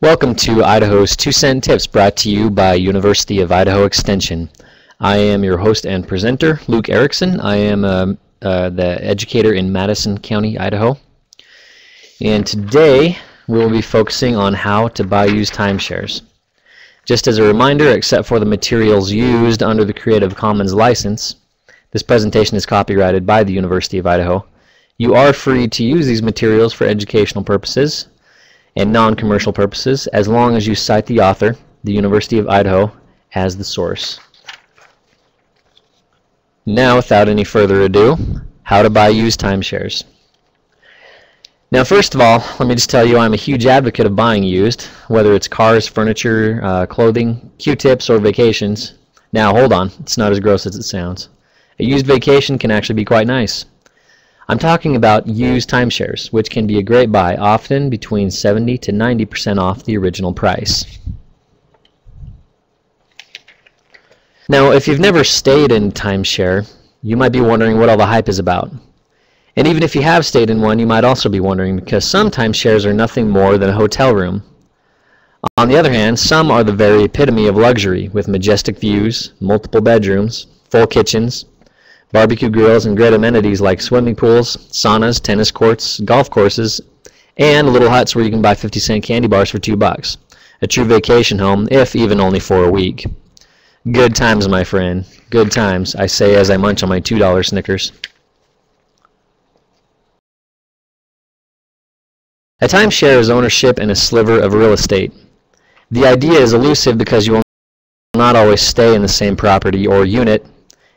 Welcome to Idaho's 2-Cent Tips, brought to you by University of Idaho Extension. I am your host and presenter, Luke Erickson. I am the educator in Madison County, Idaho. And today we will be focusing on how to buy used timeshares. Just as a reminder, except for the materials used under the Creative Commons license, this presentation is copyrighted by the University of Idaho. You are free to use these materials for educational purposes and non-commercial purposes, as long as you cite the author, the University of Idaho, as the source. Now, without any further ado, how to buy used timeshares. Now, first of all, let me just tell you I'm a huge advocate of buying used, whether it's cars, furniture, clothing, Q-tips, or vacations. Now, hold on, it's not as gross as it sounds. A used vacation can actually be quite nice. I'm talking about used timeshares, which can be a great buy, often between 70 to 90% off the original price. Now, if you've never stayed in timeshare, you might be wondering what all the hype is about. And even if you have stayed in one, you might also be wondering, because some timeshares are nothing more than a hotel room. On the other hand, some are the very epitome of luxury, with majestic views, multiple bedrooms, full kitchens, barbecue grills, and great amenities like swimming pools, saunas, tennis courts, golf courses, and little huts where you can buy 50-cent candy bars for $2. A true vacation home, if even only for a week. Good times, my friend. Good times, I say as I munch on my $2 Snickers. A timeshare is ownership in a sliver of real estate. The idea is elusive because you will not always stay in the same property or unit,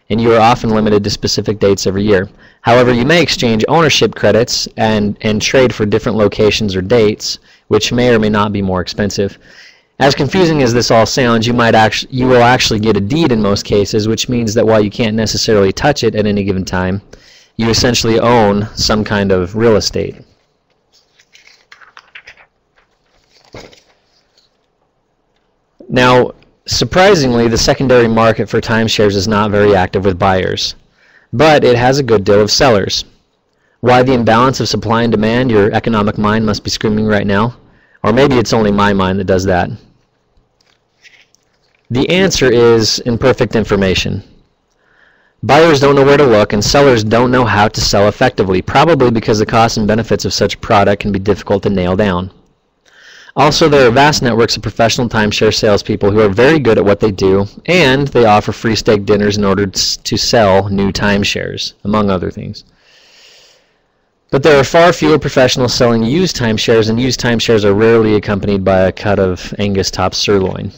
and you are often limited to specific dates every year. However, you may exchange ownership credits and trade for different locations or dates, which may or may not be more expensive. As confusing as this all sounds, you will actually get a deed in most cases, which means that while you can't necessarily touch it at any given time, you essentially own some kind of real estate. Now, surprisingly, the secondary market for timeshares is not very active with buyers, but it has a good deal of sellers. Why the imbalance of supply and demand, your economic mind must be screaming right now? Or maybe it's only my mind that does that. The answer is imperfect information. Buyers don't know where to look, and sellers don't know how to sell effectively, probably because the costs and benefits of such a product can be difficult to nail down. Also, there are vast networks of professional timeshare salespeople who are very good at what they do, and they offer free steak dinners in order to sell new timeshares, among other things. But there are far fewer professionals selling used timeshares, and used timeshares are rarely accompanied by a cut of Angus top sirloin.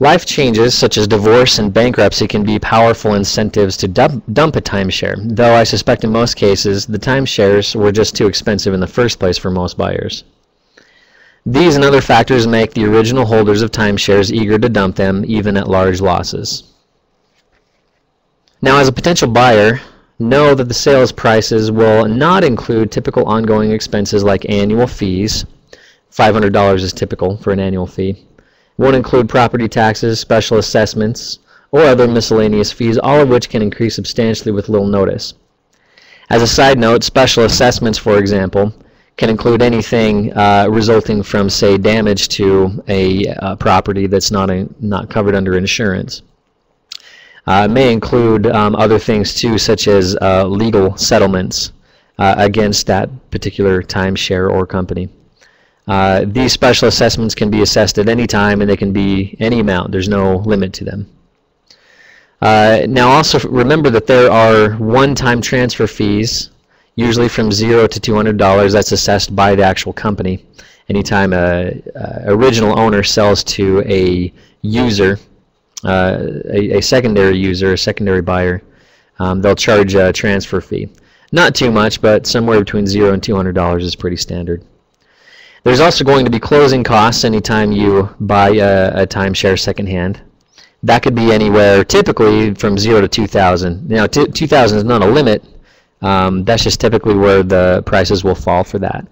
Life changes, such as divorce and bankruptcy, can be powerful incentives to dump a timeshare, though I suspect in most cases the timeshares were just too expensive in the first place for most buyers. These and other factors make the original holders of timeshares eager to dump them, even at large losses. Now, as a potential buyer, know that the sales prices will not include typical ongoing expenses like annual fees. $500 is typical for an annual fee. Won't include property taxes, special assessments, or other miscellaneous fees, all of which can increase substantially with little notice. As a side note, special assessments, for example, can include anything resulting from, say, damage to a property that's not covered under insurance. It may include other things too, such as legal settlements against that particular timeshare or company. These special assessments can be assessed at any time, and they can be any amount. There's no limit to them. Now, also remember that there are one-time transfer fees, usually from $0 to $200. That's assessed by the actual company. Anytime a original owner sells to a user, a secondary user, a secondary buyer, they'll charge a transfer fee. Not too much, but somewhere between $0 and $200 is pretty standard. There's also going to be closing costs anytime you buy a timeshare secondhand. That could be anywhere, typically from $0 to $2,000. Now, $2,000 is not a limit. That's just typically where the prices will fall for that.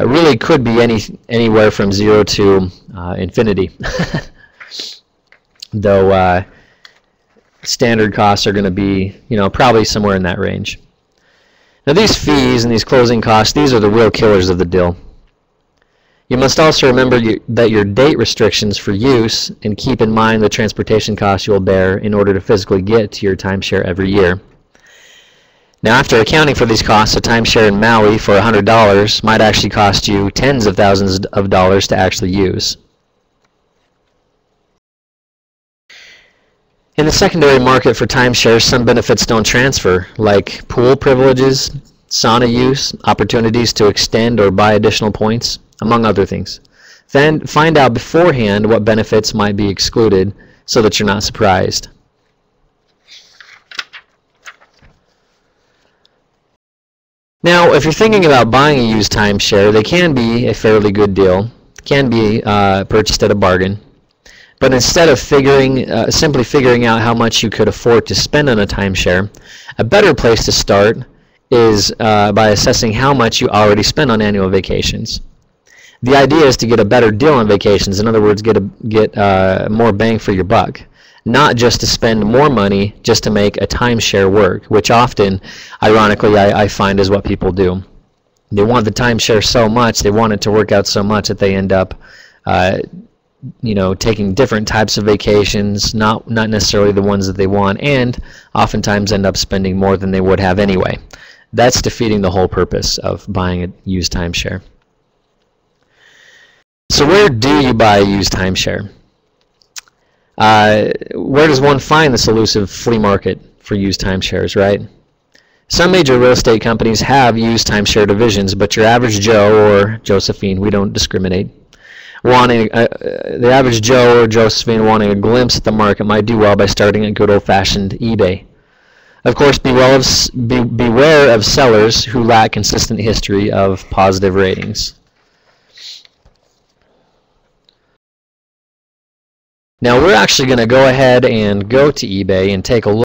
Really could be anywhere from $0 to infinity. Though standard costs are going to be, probably somewhere in that range. Now, these fees and these closing costs, these are the real killers of the deal. You must also remember that your date restrictions for use, and keep in mind the transportation costs you will bear in order to physically get to your timeshare every year. Now, after accounting for these costs, a timeshare in Maui for $100 might actually cost you tens of thousands of dollars to actually use. In the secondary market for timeshares, some benefits don't transfer, like pool privileges, sauna use, opportunities to extend or buy additional points, among other things. Then find out beforehand what benefits might be excluded so that you're not surprised. Now, if you're thinking about buying a used timeshare, they can be a fairly good deal, can be purchased at a bargain. But instead of simply figuring out how much you could afford to spend on a timeshare, a better place to start is by assessing how much you already spend on annual vacations. The idea is to get a better deal on vacations, in other words, get more bang for your buck, not just to spend more money just to make a timeshare work, which often, ironically, I find is what people do. They want the timeshare so much, they want it to work out so much that they end up taking different types of vacations, not necessarily the ones that they want, and oftentimes end up spending more than they would have anyway. That's defeating the whole purpose of buying a used timeshare. So where do you buy a used timeshare? Where does one find this elusive flea market for used timeshares, right? Some major real estate companies have used timeshare divisions, but your average Joe or Josephine, we don't discriminate, the average Joe or Josephine wanting a glimpse at the market might do well by starting at good old-fashioned eBay. Of course, beware of sellers who lack consistent history of positive ratings. Now we're actually going to go ahead and go to eBay and take a look